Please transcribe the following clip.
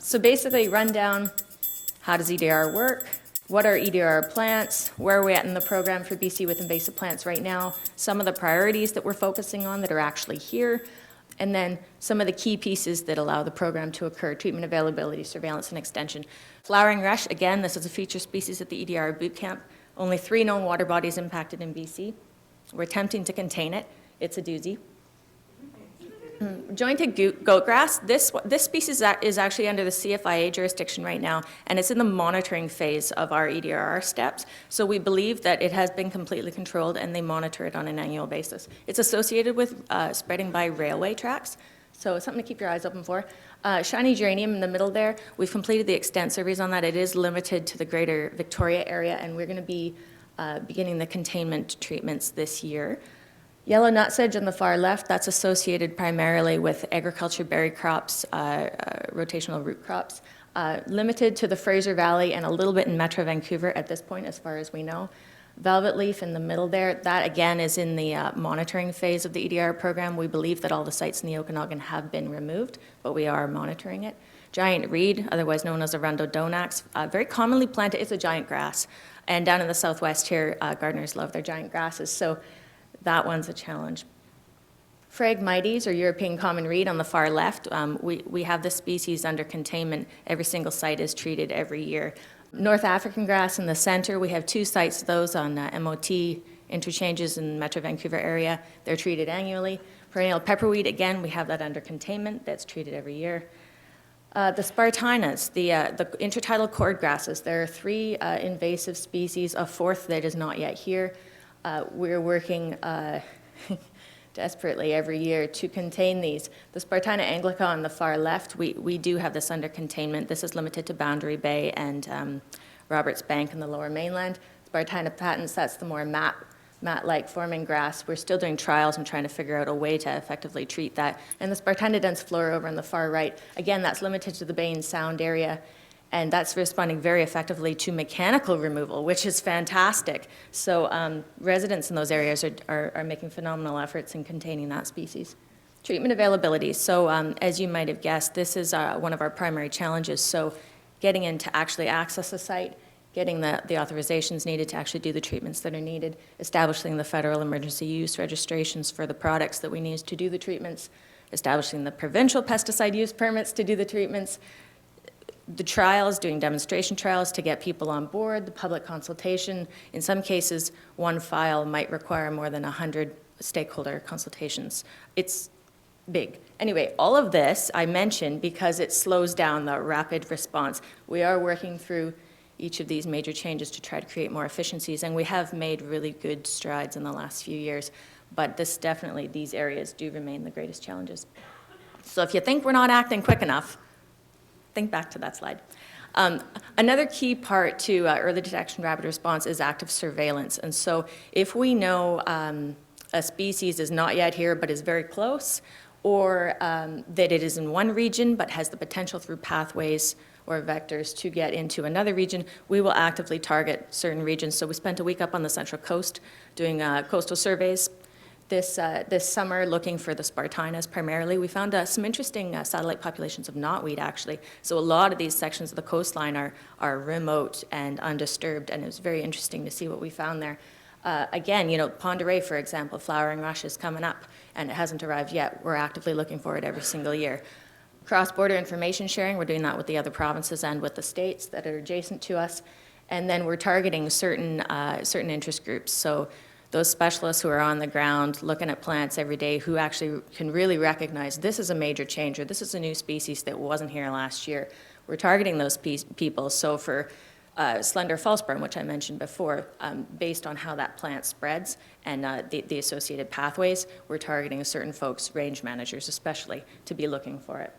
So basically, rundown, how does EDR work? What are EDR plants? Where are we at in the program for BC with invasive plants right now? Some of the priorities that we're focusing on that are actually here. And then some of the key pieces that allow the program to occur: treatment availability, surveillance, and extension. Flowering rush, again, this is a feature species at the EDR boot camp. Only 3 known water bodies impacted in BC. We're attempting to contain it. It's a doozy. Jointed goat grass, this species is actually under the CFIA jurisdiction right now, and it's in the monitoring phase of our EDR steps. So we believe that it has been completely controlled, and they monitor it on an annual basis. It's associated with spreading by railway tracks, so something to keep your eyes open for. Shiny geranium in the middle there, we've completed the extent surveys on that. It is limited to the greater Victoria area, and we're going to be beginning the containment treatments this year. Yellow nutsedge on the far left, that's associated primarily with agriculture berry crops, rotational root crops, limited to the Fraser Valley and a little bit in Metro Vancouver at this point, as far as we know. Velvet leaf in the middle there, that again is in the monitoring phase of the EDR program. We believe that all the sites in the Okanagan have been removed, but we are monitoring it. Giant reed, otherwise known as Arundo donax, very commonly planted. It's a giant grass. And down in the southwest here, gardeners love their giant grasses. So that one's a challenge. Phragmites, or European common reed, on the far left. We have this species under containment. Every single site is treated every year. North African grass in the center, we have 2 sites, those on MOT interchanges in the Metro Vancouver area. They're treated annually. Perennial pepperweed, again, we have that under containment. That's treated every year. The Spartinas, the intertidal cord grasses, there are 3 invasive species, a 4th that is not yet here. We're working desperately every year to contain these. The Spartina anglica on the far left, we do have this under containment. This is limited to Boundary Bay and Roberts Bank in the lower mainland. Spartina patens, that's the more mat-like forming grass. We're still doing trials and trying to figure out a way to effectively treat that. And the Spartina densiflora over on the far right, again, that's limited to the Bay and Sound area. And that's responding very effectively to mechanical removal, which is fantastic. So residents in those areas are making phenomenal efforts in containing that species. Treatment availability. So as you might have guessed, this is one of our primary challenges. So getting in to actually access a site, getting the authorizations needed to actually do the treatments that are needed, establishing the federal emergency use registrations for the products that we need to do the treatments, establishing the provincial pesticide use permits to do the treatments, the trials, doing demonstration trials to get people on board, the public consultation. In some cases, one file might require more than 100 stakeholder consultations. It's big. Anyway, all of this I mentioned because it slows down the rapid response. We are working through each of these major changes to try to create more efficiencies, and we have made really good strides in the last few years, but these areas do remain the greatest challenges. So if you think we're not acting quick enough, think back to that slide. Another key part to early detection rapid response is active surveillance. And so if we know a species is not yet here but is very close, or that it is in one region but has the potential through pathways or vectors to get into another region, we will actively target certain regions. So we spent a week up on the Central Coast doing coastal surveys this summer, looking for the Spartinas primarily. We found some interesting satellite populations of knotweed, actually. So a lot of these sections of the coastline are remote and undisturbed, and it was very interesting to see what we found there. Again, Pend Oreille, for example, flowering rush is coming up, and it hasn't arrived yet. We're actively looking for it every single year. Cross-border information sharing, we're doing that with the other provinces and with the states that are adjacent to us. And then we're targeting certain interest groups. So those specialists who are on the ground looking at plants every day, who actually can really recognize this is a major change, or this is a new species that wasn't here last year. We're targeting those people. So for slender falseburn, which I mentioned before, based on how that plant spreads and the associated pathways, we're targeting certain folks, range managers especially, to be looking for it.